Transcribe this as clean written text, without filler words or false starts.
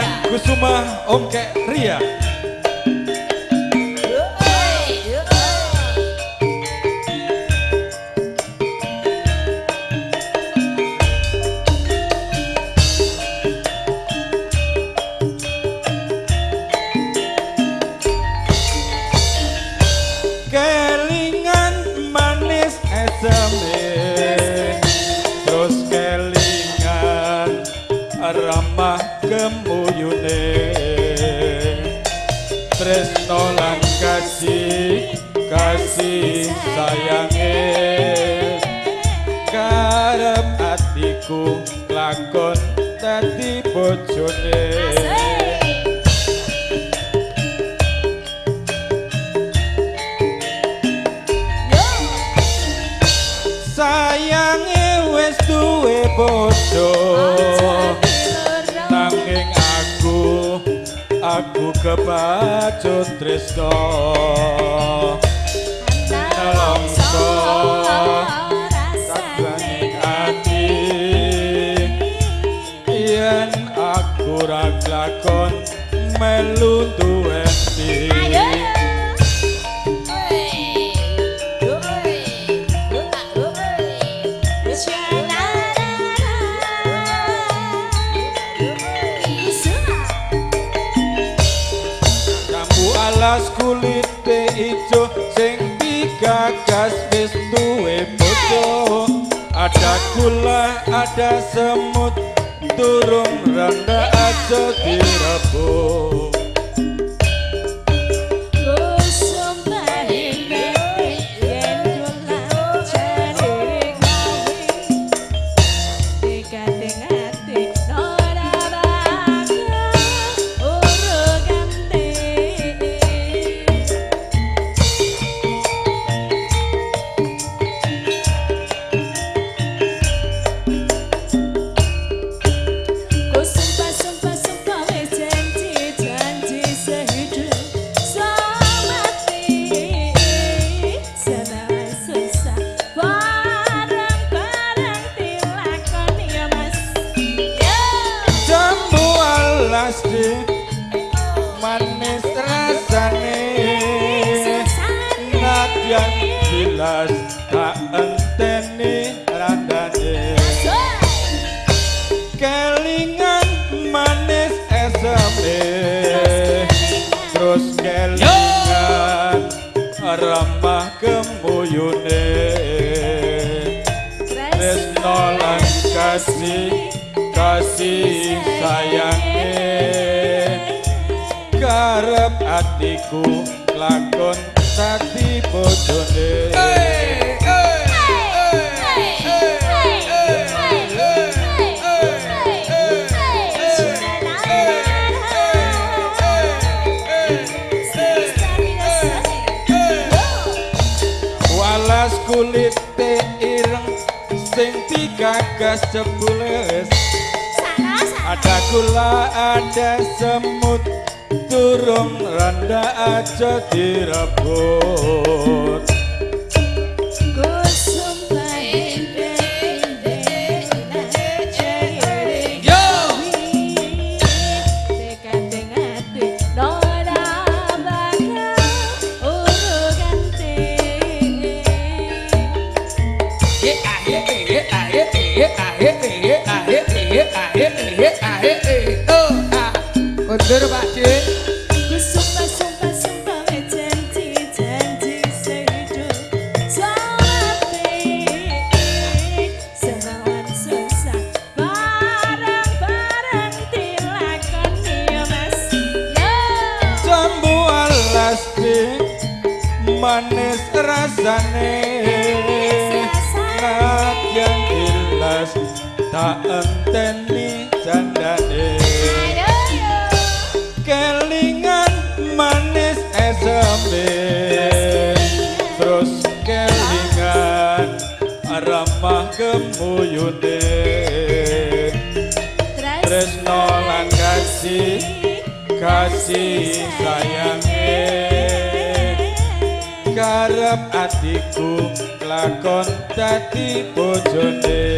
Dian Kusuma Om Kek Ria. Kelingan manis eseme, terus kelingan ramah kemuyune, tresno lan kasih sayange, karep atiku lakon dadi bojone. Sayange wis duwe bojo, nanging aku kebacut tresno nelongso sakjroning ati yen aku ra glakon melu duweni. Alas kulite ijo sing digagas wis duwe bojo, ada gula ada semut durung randa aja direbut. Manis rasane nadyan jelas tak enteni randane, kelingan manis eseme, terus kelingan ramah kemuyune, tresno lan kasih sayange, karep atiku lakon dadi bojone. Walas kulite ireng sing digagas jebules, ada gula ada semut durung randa aja direbut. Bener Pak Dik. Sumpah janji sehidup semati, senawan susah bareng dilakoni Mas. Jambu alas manis rasane, nadyan jelas tak enteni jandane, kelingan manis eseme, terus kelingan ramah kemuyune, tresno lan kasih sayange, karep atiku lakon dadi bojone.